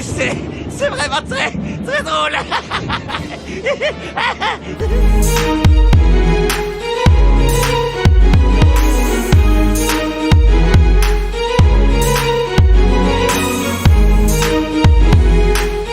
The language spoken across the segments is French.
C'est vraiment très drôle.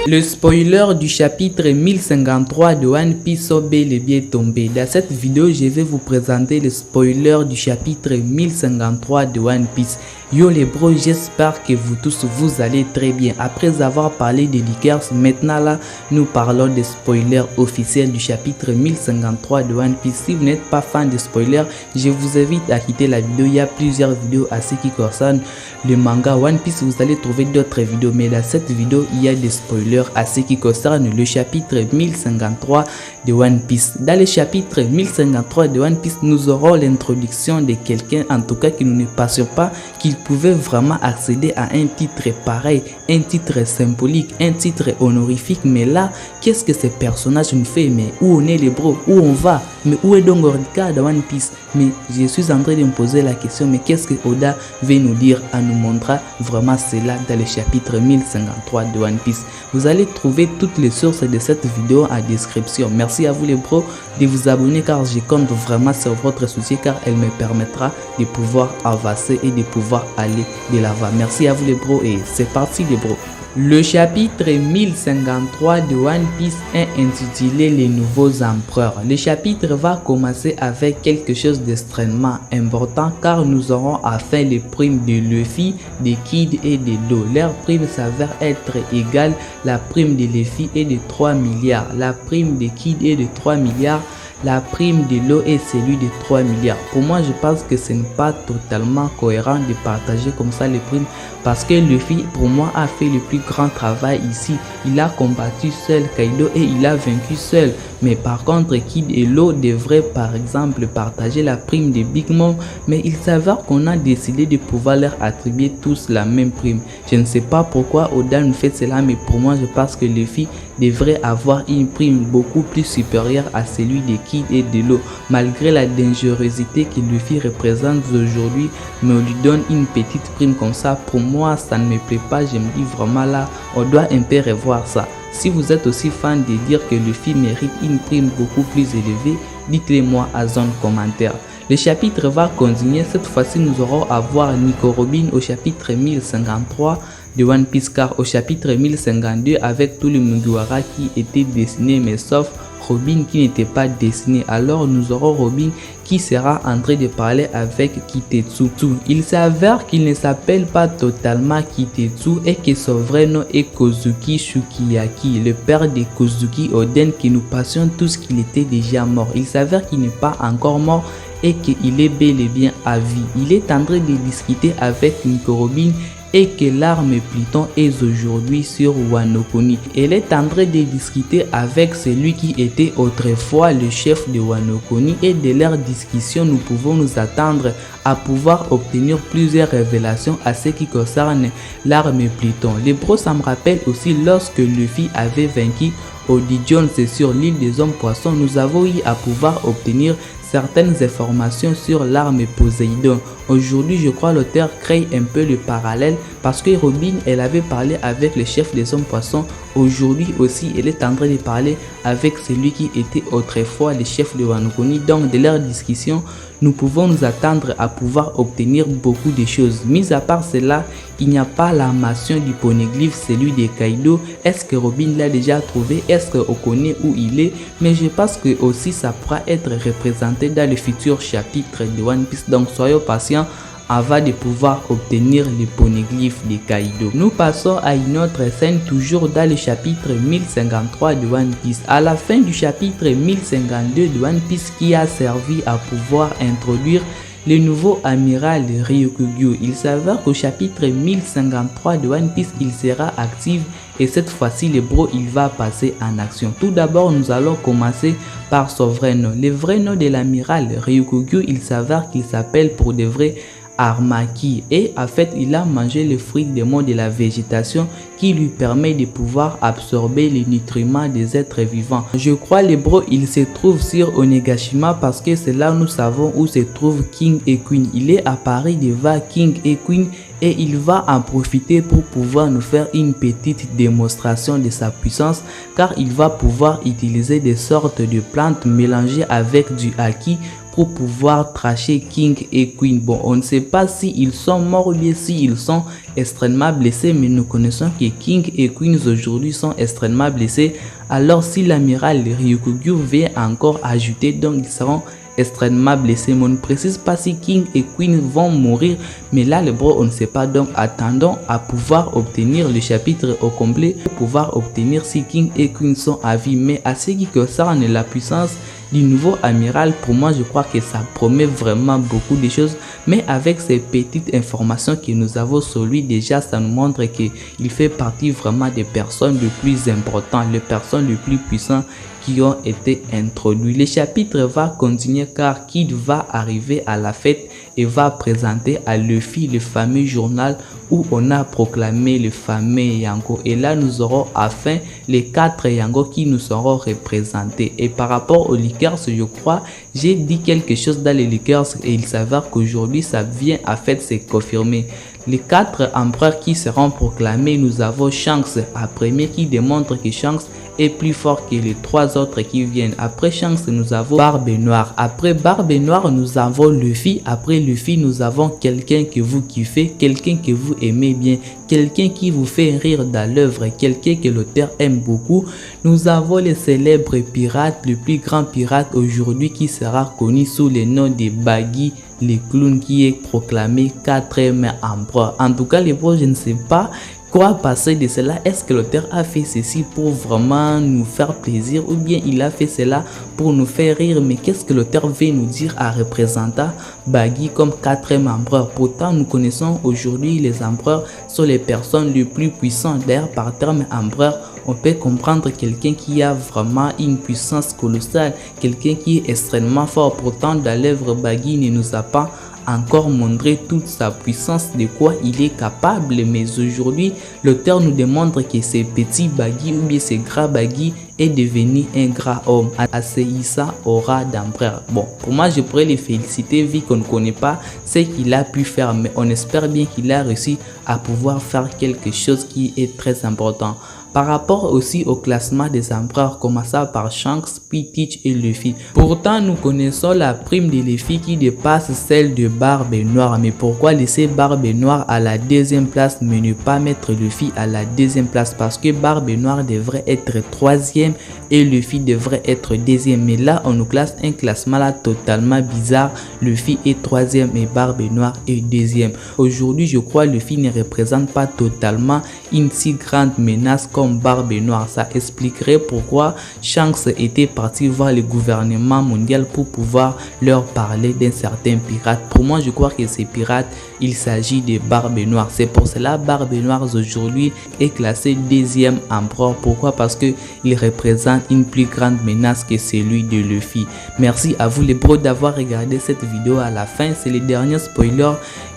Le spoiler du chapitre 1053 de One Piece est bel et bien tombé. Dans cette vidéo, je vais vous présenter le spoiler du chapitre 1053 de One Piece. Yo les bros, j'espère que vous tous vous allez très bien. Après avoir parlé de leakers, maintenant là, nous parlons des spoilers officiels du chapitre 1053 de One Piece. Si vous n'êtes pas fan de spoilers, je vous invite à quitter la vidéo. Il y a plusieurs vidéos à ce qui concerne le manga One Piece. Vous allez trouver d'autres vidéos, mais dans cette vidéo, il y a des spoilers à ce qui concerne le chapitre 1053 de One Piece. Dans le chapitre 1053 de One Piece, nous aurons l'introduction de quelqu'un, en tout cas qui nous ne passionne pas, qu'il pouvait vraiment accéder à un titre pareil, un titre symbolique, un titre honorifique. Mais là, qu'est-ce que ce personnage nous fait? Mais où on est les bros? Où on va? Mais où est donc Oda dans One Piece? Mais je suis en train de me poser la question, mais qu'est-ce que Oda veut nous dire, à nous montrer vraiment cela dans le chapitre 1053 de One Piece? Vous allez trouver toutes les sources de cette vidéo en description. Merci à vous les bros de vous abonner, car je compte vraiment sur votre soutien, car elle me permettra de pouvoir avancer et de pouvoir aller de l'avant. Merci à vous les bros et c'est parti les bros. Le chapitre 1053 de One Piece est intitulé Les Nouveaux Empereurs. Le chapitre va commencer avec quelque chose d'extrêmement important, car nous aurons enfin les primes de Luffy, de Kid et de Law. Leur prime s'avère être égale. La prime de Luffy est de 3 milliards, la prime de Kid est de 3 milliards, la prime de l'eau est celui de 3 milliards. Pour moi, je pense que ce n'est pas totalement cohérent de partager comme ça les primes, parce que Luffy, pour moi, a fait le plus grand travail ici. Il a combattu seul Kaido et il a vaincu seul. Mais par contre, Kid et Law devraient par exemple partager la prime de Big Mom, mais il s'avère qu'on a décidé de pouvoir leur attribuer tous la même prime. Je ne sais pas pourquoi Oda nous fait cela, mais pour moi, je pense que Luffy devrait avoir une prime beaucoup plus supérieure à celui de Kid et de Law. Malgré la dangerosité que Luffy représente aujourd'hui, mais on lui donne une petite prime comme ça. Pour moi, ça ne me plaît pas. Je me dis vraiment là, on doit un peu revoir ça. Si vous êtes aussi fan de dire que Luffy mérite une prime beaucoup plus élevée, dites-le moi à zone commentaire. Le chapitre va continuer. Cette fois-ci, nous aurons à voir Nico Robin au chapitre 1053 de One Piece, car au chapitre 1052, avec tout le Mugiwara qui était dessiné, mais sauf Robin qui n'était pas dessiné. Alors nous aurons Robin qui sera en train de parler avec Kitetsu. Il s'avère qu'il ne s'appelle pas totalement Kitetsu et que son vrai nom est Kozuki Sukiyaki, le père de Kozuki Oden, qui nous passionne tous qu'il était déjà mort. Il s'avère qu'il n'est pas encore mort et qu'il est bel et bien à vie. Il est en train de discuter avec Nico Robin et que l'arme Pluton est aujourd'hui sur Wano Kuni. Elle est en train de discuter avec celui qui était autrefois le chef de Wano Kuni, et de leur discussion nous pouvons nous attendre à pouvoir obtenir plusieurs révélations à ce qui concerne l'arme Pluton. Les bros, ça me rappelle aussi lorsque Luffy avait vaincu Odi Jones sur l'île des hommes poissons, nous avons eu à pouvoir obtenir certaines informations sur l'arme Poséidon. Aujourd'hui, je crois l'auteur crée un peu le parallèle, parce que Robin, elle avait parlé avec le chef des hommes poissons. Aujourd'hui aussi, elle est en train de parler avec celui qui était autrefois le chef de Wano Kuni. Donc, de leur discussion, nous pouvons nous attendre à pouvoir obtenir beaucoup de choses. Mis à part cela, il n'y a pas la mention du poneglyphe, celui de Kaido. Est-ce que Robin l'a déjà trouvé? Est-ce qu'on connaît où il est? Mais je pense que aussi ça pourra être représenté dans le futur chapitre de One Piece. Donc soyons patients avant de pouvoir obtenir le poneglyphe de Kaido. Nous passons à une autre scène, toujours dans le chapitre 1053 de One Piece. À la fin du chapitre 1052 de One Piece, qui a servi à pouvoir introduire le nouveau amiral Ryukugyu. Il s'avère qu'au chapitre 1053 de One Piece, il sera actif, et cette fois-ci, le bro, il va passer en action. Tout d'abord, nous allons commencer par son vrai nom. Le vrai nom de l'amiral Ryukugyu, il s'avère qu'il s'appelle pour de vrai Armaki, et en fait il a mangé le fruit des mots de la végétation qui lui permet de pouvoir absorber les nutriments des êtres vivants. Je crois les bros, il se trouve sur Onigashima, parce que c'est là nous savons où se trouve King et Queen. Il est à Paris devant King et Queen et il va en profiter pour pouvoir nous faire une petite démonstration de sa puissance, car il va pouvoir utiliser des sortes de plantes mélangées avec du haki pour pouvoir tracher King et Queen. Bon, on ne sait pas s'ils sont morts ou bien s'ils sont extrêmement blessés, mais nous connaissons que King et Queen aujourd'hui sont extrêmement blessés. Alors si l'amiral Ryukugyu vient encore ajouter, donc ils seront extrêmement blessés. Mais on ne précise pas si King et Queen vont mourir, mais là les bros on ne sait pas. Donc attendons à pouvoir obtenir le chapitre au complet pour pouvoir obtenir si King et Queen sont à vie. Mais à ce qui concerne la puissance du nouveau amiral, pour moi je crois que ça promet vraiment beaucoup de choses, mais avec ces petites informations que nous avons sur lui, déjà ça nous montre qu'il fait partie vraiment des personnes les plus importantes, les personnes les plus puissantes qui ont été introduits. Le chapitre va continuer car Kid va arriver à la fête et va présenter à Luffy le fameux journal où on a proclamé le fameux Yango. Et là nous aurons enfin les 4 Yango qui nous seront représentés. Et par rapport aux liqueurs, je crois j'ai dit quelque chose dans les liqueurs et il s'avère qu'aujourd'hui ça vient à fait se confirmer. Les 4 empereurs qui seront proclamés, nous avons Shanks à premier qui démontre que Shanks est plus fort que les 3 autres qui viennent. Après Shanks, nous avons Barbe Noire. Après Barbe Noire, nous avons Luffy. Après Luffy, nous avons quelqu'un que vous kiffez, quelqu'un que vous aimez bien, quelqu'un qui vous fait rire dans l'œuvre, quelqu'un que l'auteur aime beaucoup. Nous avons les célèbres pirates, le plus grand pirate aujourd'hui qui sera connu sous le nom de Baggy les clowns, qui est proclamé 4e empereur. En tout cas les bros, je ne sais pas quoi passer de cela. Est-ce que l'auteur a fait ceci pour vraiment nous faire plaisir ou bien il a fait cela pour nous faire rire? Mais qu'est-ce que l'auteur veut nous dire à représentant Baggy comme 4e empereur? Pourtant nous connaissons aujourd'hui les empereurs sont les personnes les plus puissantes. D'ailleurs par terme empereur on peut comprendre quelqu'un qui a vraiment une puissance colossale, quelqu'un qui est extrêmement fort. Pourtant dans l'œuvre Baggy ne nous a pas encore montré toute sa puissance, de quoi il est capable. Mais aujourd'hui l'auteur nous démontre que ce petit Baggy ou bien ce gras Baggy est devenu un grand homme, assaillissant aura d'empereur. Bon, pour moi je pourrais les féliciter vu qu'on ne connaît pas ce qu'il a pu faire, mais on espère bien qu'il a réussi à pouvoir faire quelque chose qui est très important. Par rapport aussi au classement des empereurs, commençant par Shanks, puis Teach et Luffy. Pourtant, nous connaissons la prime de Luffy qui dépasse celle de Barbe Noire. Mais pourquoi laisser Barbe Noire à la 2e place mais ne pas mettre Luffy à la 2e place? Parce que Barbe Noire devrait être 3e et Luffy devrait être 2e. Mais là, on nous classe un classement là totalement bizarre. Luffy est 3e et Barbe Noire est 2e. Aujourd'hui, je crois Luffy ne représente pas totalement une si grande menace comme Barbe Noire. Ça expliquerait pourquoi Shanks était parti voir le gouvernement mondial pour pouvoir leur parler d'un certain pirate. Pour moi, je crois que ces pirates, il s'agit de Barbe Noire. C'est pour cela Barbe Noire aujourd'hui est classé 2e empereur. Pourquoi? Parce que il représente une plus grande menace que celui de Luffy. Merci à vous les bros d'avoir regardé cette vidéo à la fin. C'est le dernier spoiler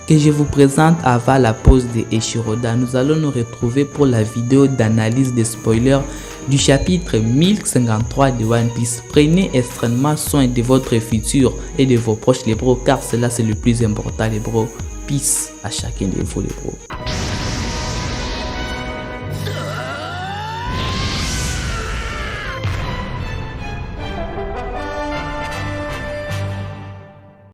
que je vous présente avant la pause de Eshiroda. Nous allons nous retrouver pour la vidéo d'analyse des spoilers du chapitre 1053 de One Piece. Prenez extrêmement soin de votre futur et de vos proches les bros, car cela c'est le plus important les bros. Peace à chacun de vous les bros.